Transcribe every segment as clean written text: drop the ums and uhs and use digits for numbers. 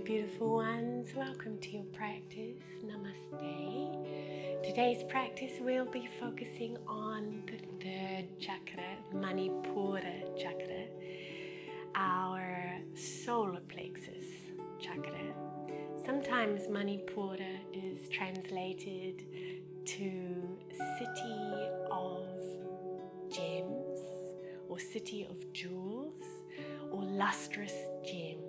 beautiful ones, welcome to your practice. Namaste. Today's practice we'll be focusing on the third chakra, Manipura chakra, our solar plexus chakra. Sometimes Manipura is translated to city of gems or city of jewels or lustrous gem.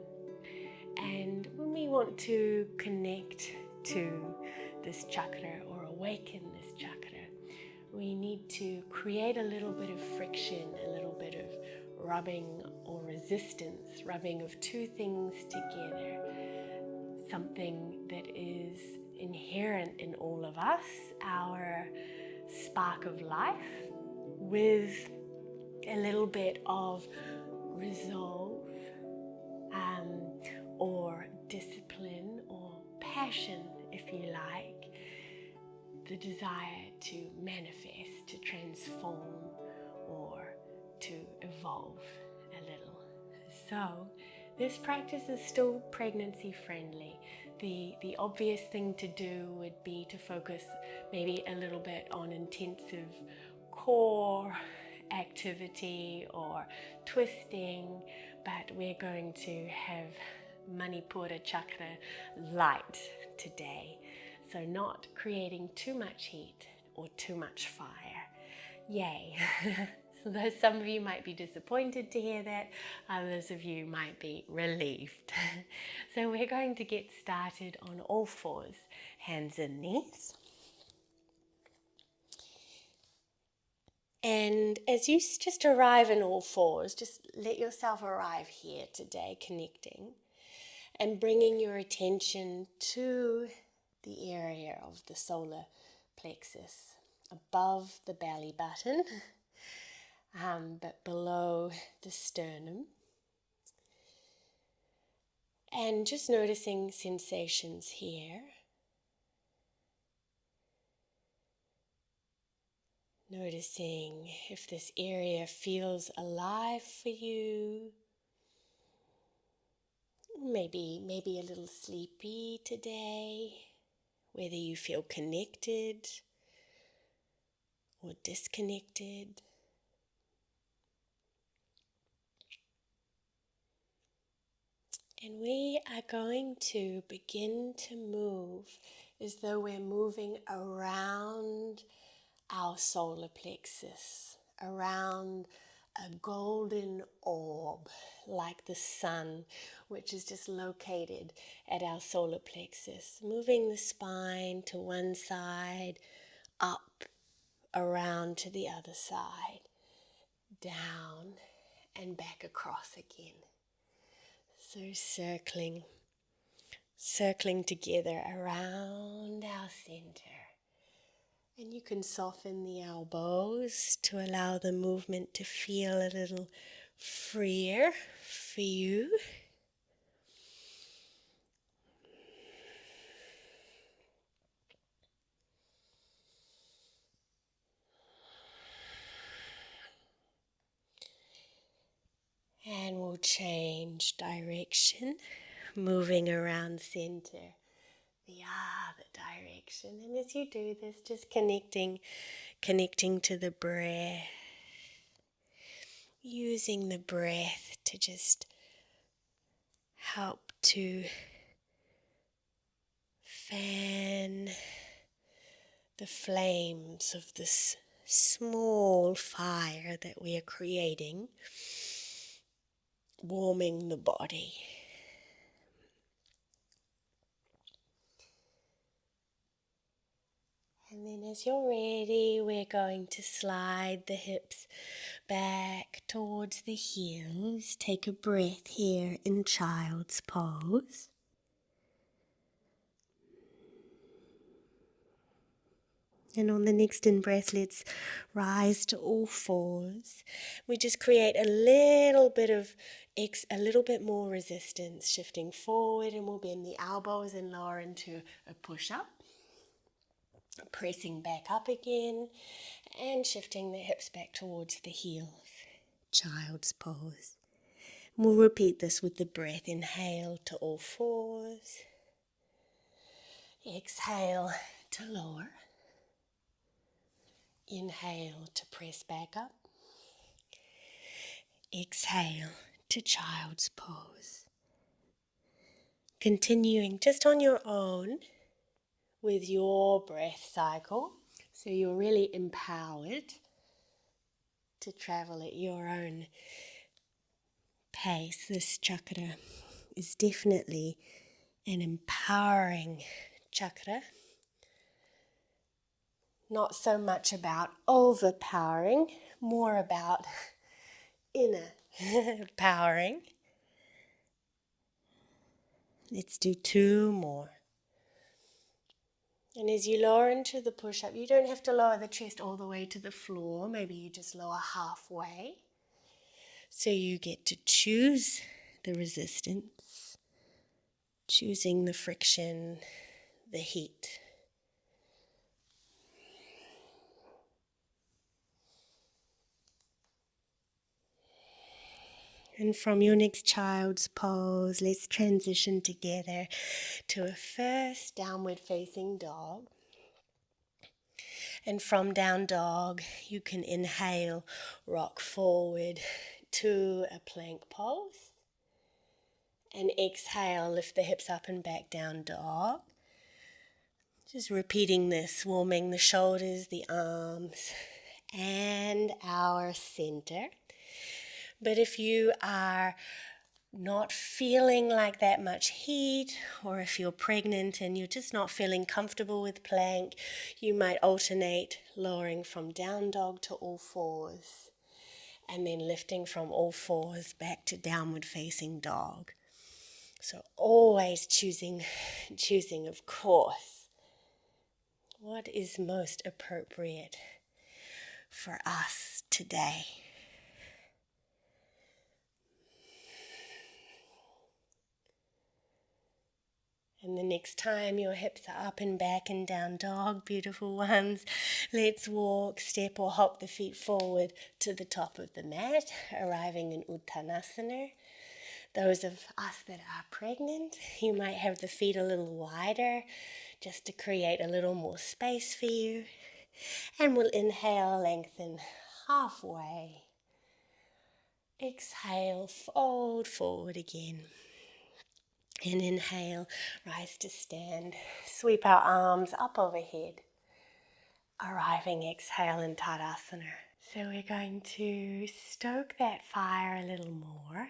And when we want to connect to this chakra or awaken this chakra, we need to create a little bit of friction, a little bit of rubbing or resistance, rubbing of two things together. Something that is inherent in all of us, our spark of life, with a little bit of resolve or discipline or passion, if you like, the desire to manifest, to transform, or to evolve a little. So this practice is still pregnancy friendly. The obvious thing to do would be to focus maybe a little bit on intensive core activity or twisting, but we're going to have Manipura chakra light today. So not creating too much heat or too much fire. Yay. So though some of you might be disappointed to hear that, others of you might be relieved. So we're going to get started on all fours, hands and knees. And as you just arrive in all fours, just let yourself arrive here today, connecting and bringing your attention to the area of the solar plexus, above the belly button, but below the sternum. And just noticing sensations here. Noticing if this area feels alive for you. Maybe a little sleepy today. Whether you feel connected or disconnected. And we are going to begin to move as though we're moving around our solar plexus, around a golden orb like the sun, which is just located at our solar plexus, moving the spine to one side, up, around to the other side, down and back across again. So circling together around our center. And you can soften the elbows to allow the movement to feel a little freer for you. And we'll change direction, moving around center, the other direction. And as you do this, just connecting to the breath, using the breath to just help to fan the flames of this small fire that we are creating, warming the body. And then as you're ready, we're going to slide the hips back towards the heels. Take a breath here in child's pose. And on the next in-breath, let's rise to all fours. We just create a little bit more resistance, shifting forward, and we'll bend the elbows and lower into a push-up. Pressing back up again and shifting the hips back towards the heels. Child's pose. We'll repeat this with the breath. Inhale to all fours. Exhale to lower. Inhale to press back up. Exhale to child's pose. Continuing just on your own with your breath cycle, so you're really empowered to travel at your own pace. This chakra is definitely an empowering chakra. Not so much about overpowering, more about inner powering. Let's do 2 more. And as you lower into the push-up, you don't have to lower the chest all the way to the floor. Maybe you just lower halfway. So you get to choose the resistance, choosing the friction, the heat. And from your next child's pose, let's transition together to a first downward facing dog. And from down dog, you can inhale, rock forward to a plank pose. And exhale, lift the hips up and back, down dog. Just repeating this, warming the shoulders, the arms, and our center. But if you are not feeling like that much heat, or if you're pregnant and you're just not feeling comfortable with plank, you might alternate lowering from down dog to all fours, and then lifting from all fours back to downward facing dog. So always choosing, of course, what is most appropriate for us today. And the next time your hips are up and back and down dog, beautiful ones, let's walk, step or hop the feet forward to the top of the mat, arriving in Uttanasana. Those of us that are pregnant, you might have the feet a little wider just to create a little more space for you. And we'll inhale, lengthen halfway. Exhale, fold forward again. And inhale, rise to stand. Sweep our arms up overhead. Arriving, exhale in Tadasana. So we're going to stoke that fire a little more.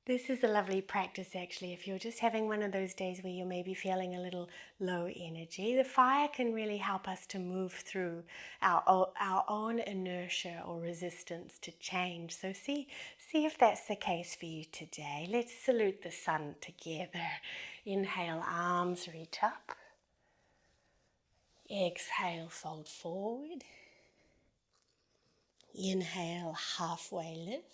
This is a lovely practice actually. If you're just having one of those days where you're maybe feeling a little low energy, the fire can really help us to move through our own inertia or resistance to change. So see if that's the case for you today. Let's salute the sun together. Inhale, arms reach up. Exhale, fold forward. Inhale, halfway lift.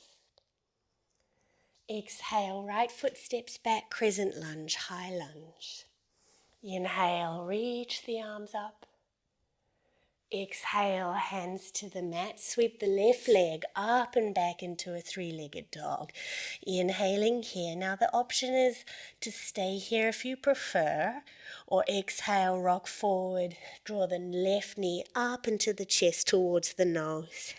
Exhale, right foot steps back, crescent lunge, high lunge. Inhale, reach the arms up. Exhale, hands to the mat. Sweep the left leg up and back into a 3-legged dog. Inhaling here. Now the option is to stay here if you prefer, or exhale, rock forward. Draw the left knee up into the chest towards the nose.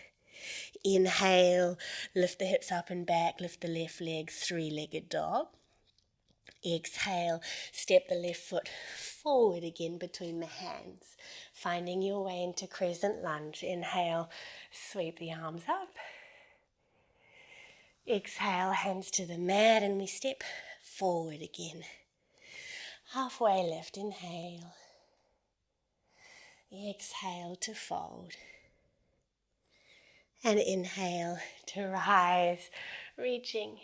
Inhale, lift the hips up and back, lift the left leg, 3-legged dog. Exhale, step the left foot forward again between the hands, finding your way into crescent lunge. Inhale, sweep the arms up. Exhale, hands to the mat, and we step forward again. Halfway lift, inhale. Exhale to fold. And inhale to rise, reaching.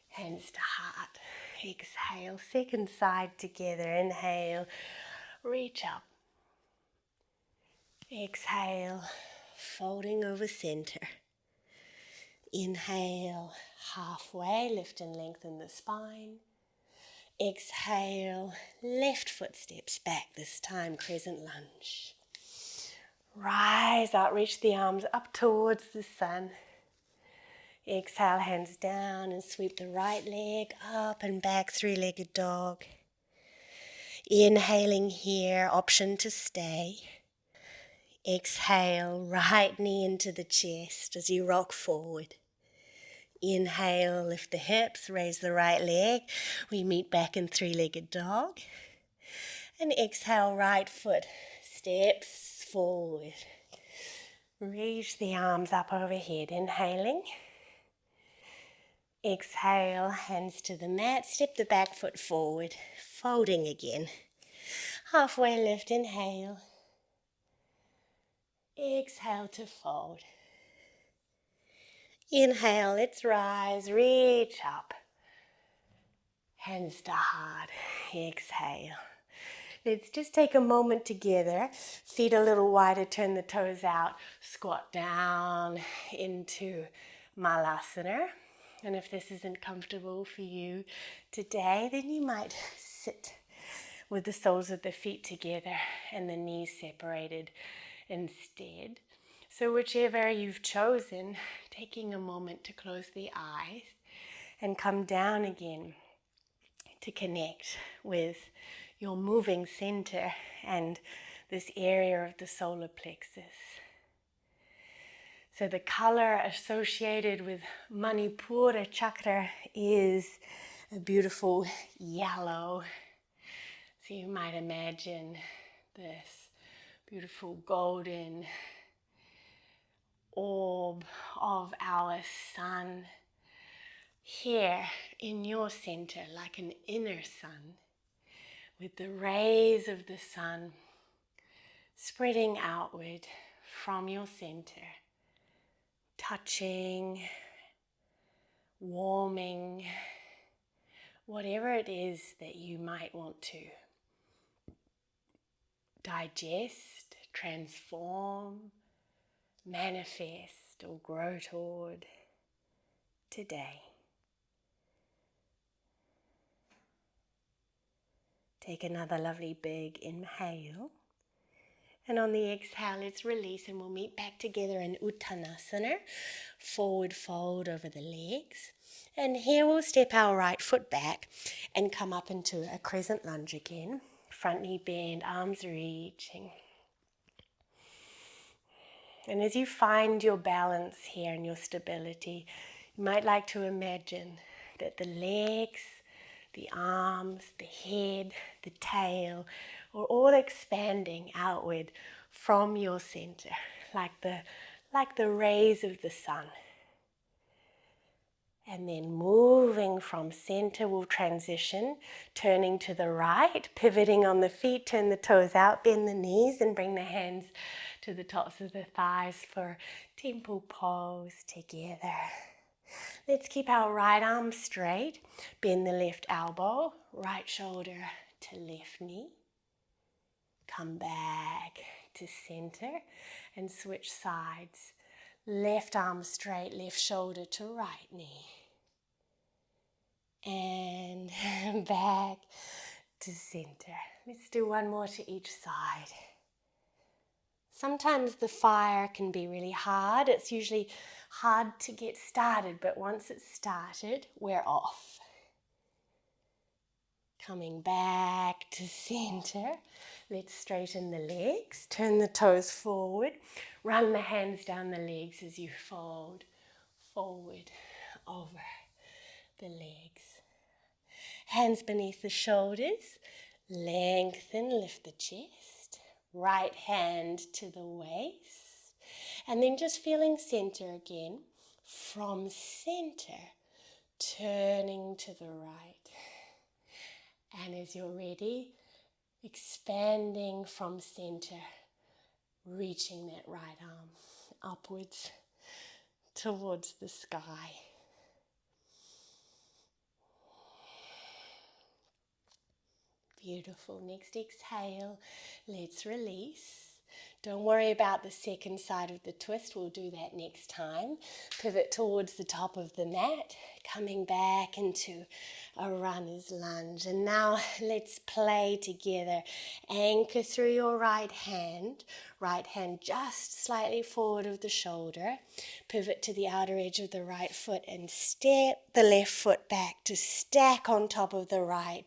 Hands to heart. Exhale, second side together. Inhale, reach up. Exhale, folding over center. Inhale, halfway, lift and lengthen the spine. Exhale, left foot steps back, this time crescent lunge. Rise out, reach the arms up towards the sun. Exhale, hands down and sweep the right leg up and back, three-legged dog. Inhaling here, option to stay. Exhale, right knee into the chest as you rock forward. Inhale, lift the hips, raise the right leg. We meet back in three-legged dog. And exhale, right foot steps forward. Reach the arms up overhead, inhaling. Exhale, hands to the mat, step the back foot forward, folding again. Halfway lift, inhale. Exhale to fold. Inhale, let's rise, reach up. Hands to heart, exhale. Let's just take a moment together, feet a little wider, turn the toes out, squat down into Malasana. And if this isn't comfortable for you today, then you might sit with the soles of the feet together and the knees separated instead. So whichever you've chosen, taking a moment to close the eyes and come down again to connect with your moving center and this area of the solar plexus. So the color associated with Manipura chakra is a beautiful yellow. So you might imagine this beautiful golden orb of our sun here in your center, like an inner sun, with the rays of the sun spreading outward from your center, touching, warming, whatever it is that you might want to digest, transform, manifest, or grow toward today. Take another lovely big inhale. And on the exhale, let's release and we'll meet back together in Uttanasana, forward fold over the legs. And here we'll step our right foot back and come up into a crescent lunge again. Front knee bend, arms reaching. And as you find your balance here and your stability, you might like to imagine that the legs, the arms, the head, the tail are all expanding outward from your center, like the rays of the sun. And then moving from center, we'll transition, turning to the right, pivoting on the feet, turn the toes out, bend the knees, and bring the hands to the tops of the thighs for temple pose together. Let's keep our right arm straight, bend the left elbow, right shoulder to left knee. Come back to center and switch sides. Left arm straight, left shoulder to right knee. And back to center. Let's do one more to each side. Sometimes the fire can be really hard. It's usually hard to get started, but once it's started, we're off. Coming back to center. Let's straighten the legs, turn the toes forward, run the hands down the legs as you fold forward over the legs. Hands beneath the shoulders, lengthen, lift the chest, right hand to the waist, and then just feeling center again. From center, turning to the right. And as you're ready, expanding from center, reaching that right arm upwards towards the sky. Beautiful. Next exhale, let's release. Don't worry about the second side of the twist. We'll do that next time. Pivot towards the top of the mat, coming back into a runner's lunge. And now let's play together. Anchor through your right hand just slightly forward of the shoulder. Pivot to the outer edge of the right foot and step the left foot back to stack on top of the right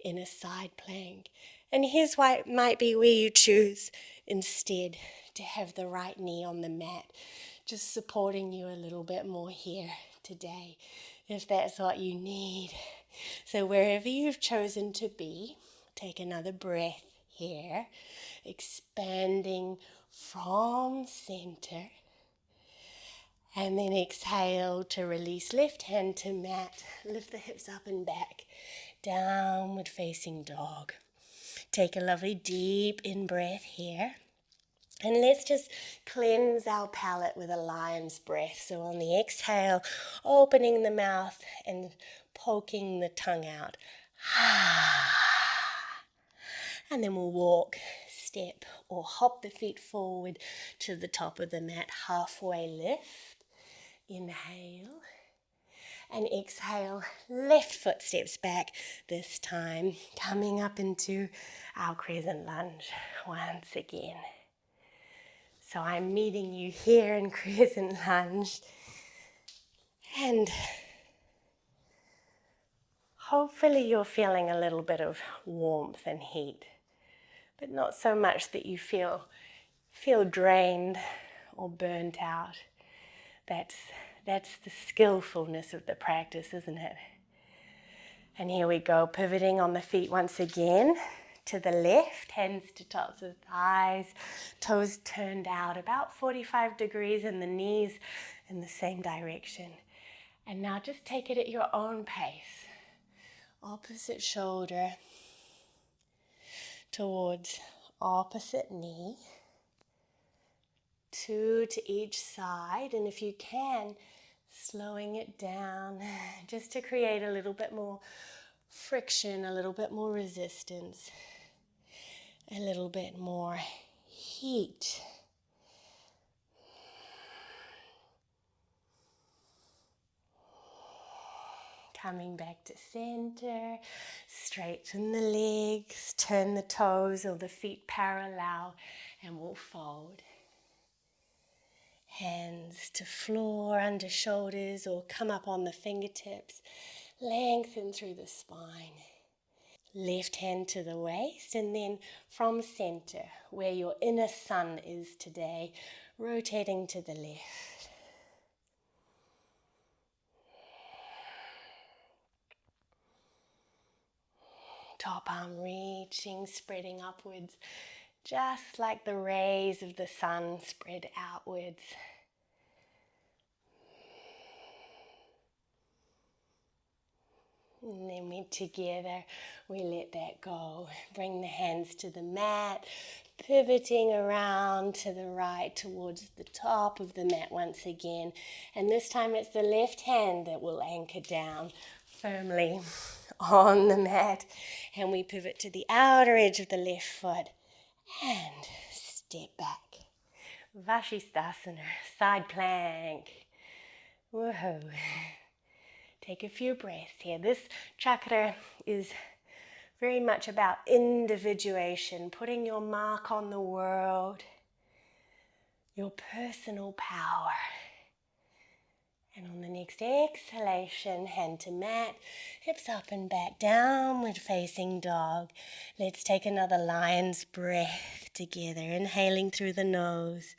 in a side plank. And here's why it might be where you choose instead to have the right knee on the mat, just supporting you a little bit more here today, if that's what you need. So wherever you've chosen to be, take another breath here, expanding from center, and then exhale to release left hand to mat, lift the hips up and back, downward facing dog. Take a lovely deep in-breath here. And let's just cleanse our palate with a lion's breath. So on the exhale, opening the mouth and poking the tongue out. And then we'll walk, step, or hop the feet forward to the top of the mat. Halfway lift. Inhale. And exhale, left foot steps back, this time coming up into our crescent lunge once again. So I'm meeting you here in crescent lunge, and hopefully you're feeling a little bit of warmth and heat, but not so much that you feel drained or burnt out. That's the skillfulness of the practice, isn't it? And here we go, pivoting on the feet once again to the left, hands to tops of thighs, toes turned out about 45 degrees and the knees in the same direction. And now just take it at your own pace. Opposite shoulder towards opposite knee. 2 to each side, and if you can, slowing it down just to create a little bit more friction, a little bit more resistance, a little bit more heat. Coming back to center, straighten the legs, turn the toes or the feet parallel, and we'll fold. Hands to floor, under shoulders, or come up on the fingertips. Lengthen through the spine. Left hand to the waist, and then from center, where your inner sun is today, rotating to the left. Top arm reaching, spreading upwards, just like the rays of the sun spread outwards. And then together we let that go. Bring the hands to the mat, pivoting around to the right towards the top of the mat once again. And this time it's the left hand that will anchor down firmly on the mat. And we pivot to the outer edge of the left foot and step back. Vasisthasana, side plank. Woohoo. Take a few breaths here. This chakra is very much about individuation, putting your mark on the world, your personal power. And on the next exhalation, hand to mat, hips up and back, downward facing dog. Let's take another lion's breath together, inhaling through the nose,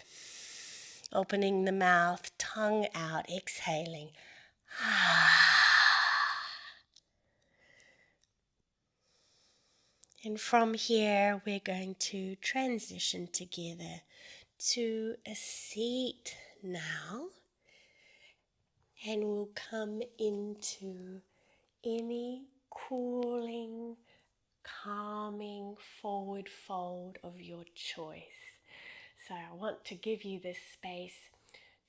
opening the mouth, tongue out, exhaling. And from here, we're going to transition together to a seat now. And we'll come into any cooling, calming forward fold of your choice. So I want to give you this space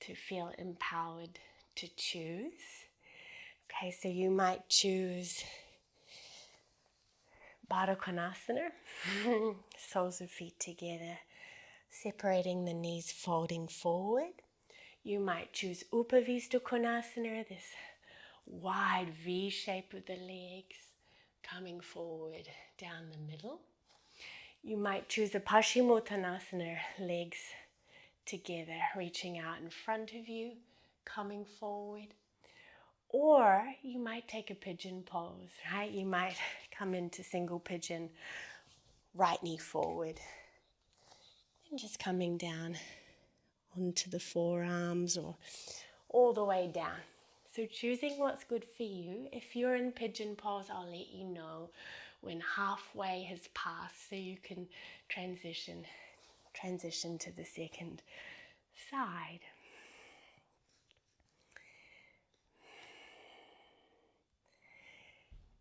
to feel empowered to choose. Okay, so you might choose Baddha Konasana, soles of feet together, Separating the knees, folding forward. You might choose Upavistha Konasana, this wide V shape with the legs coming forward down the middle. You might choose a Paschimottanasana, legs together, reaching out in front of you, coming forward. Or you might take a pigeon pose, right? You might come into single pigeon, right knee forward, and just coming down onto the forearms or all the way down. So choosing what's good for you. If you're in pigeon pose, I'll let you know when halfway has passed so you can transition to the second side.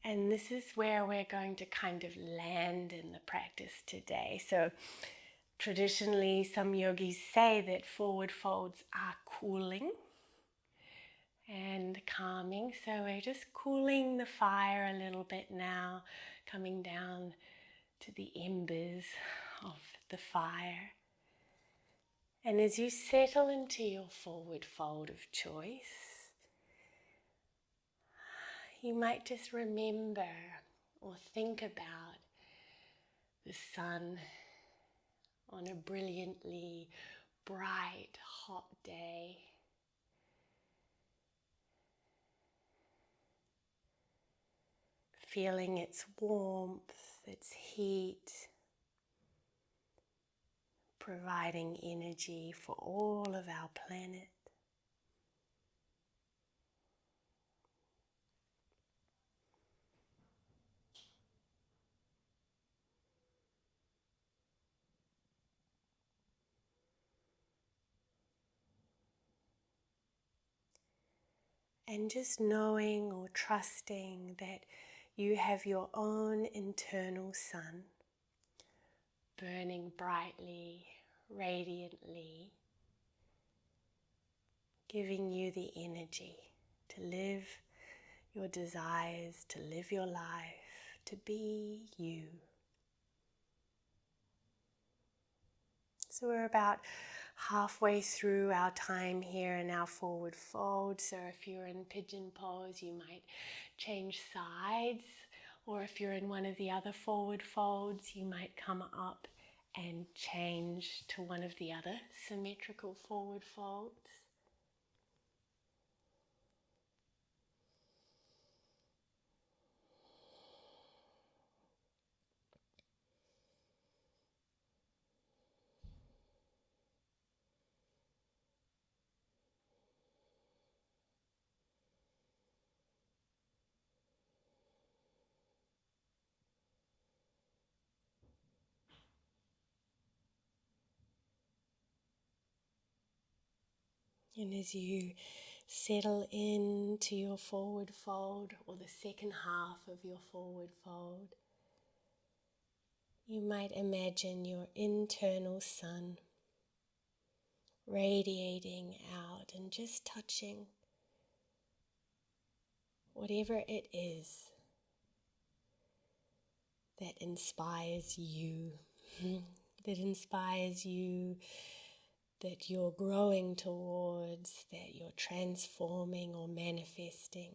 And this is where we're going to kind of land in the practice today. So traditionally, some yogis say that forward folds are cooling and calming. So we're just cooling the fire a little bit now, coming down to the embers of the fire. And as you settle into your forward fold of choice, you might just remember or think about the sun on a brilliantly bright, hot day. Feeling its warmth, its heat, providing energy for all of our planet. And just knowing or trusting that you have your own internal sun, burning brightly, radiantly, giving you the energy to live your desires, to live your life, to be you. So we're about halfway through our time here in our forward fold. So if you're in pigeon pose, you might change sides. Or if you're in one of the other forward folds, you might come up and change to one of the other symmetrical forward folds. And as you settle into your forward fold or the second half of your forward fold, you might imagine your internal sun radiating out and just touching whatever it is that inspires you, that you're growing towards, that you're transforming or manifesting,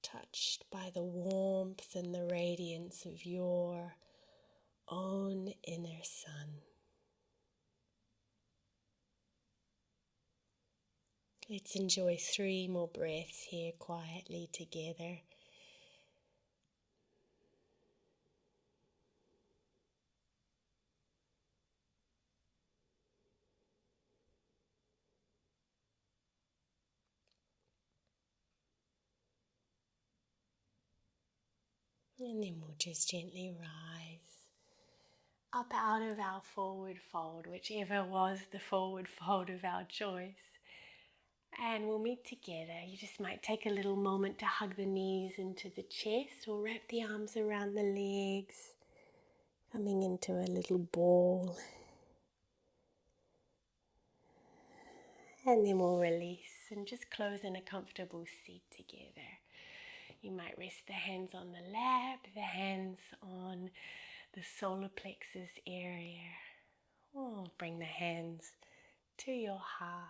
touched by the warmth and the radiance of your own inner sun. Let's enjoy 3 more breaths here quietly together. And then we'll just gently rise up out of our forward fold, whichever was the forward fold of our choice. And we'll meet together. You just might take a little moment to hug the knees into the chest or wrap the arms around the legs, coming into a little ball. And then we'll release and just close in a comfortable seat together. You might rest the hands on the lap, the hands on the solar plexus area, Oh, bring the hands to your heart.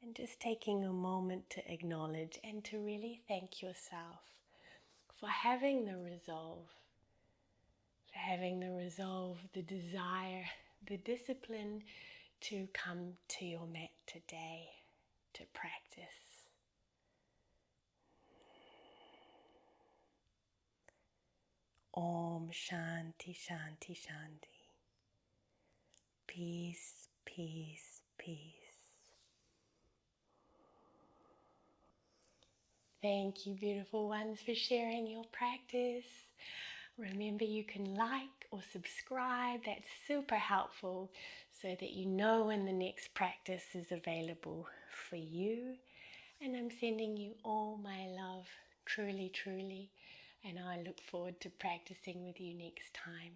And just taking a moment to acknowledge and to really thank yourself for having the resolve, the desire, the discipline to come to your mat today to practice. Om Shanti Shanti Shanti. Peace, peace, peace. Thank you, beautiful ones, for sharing your practice. Remember, you can like or subscribe. That's super helpful so that you know when the next practice is available for you. And I'm sending you all my love, truly, truly. And I look forward to practicing with you next time.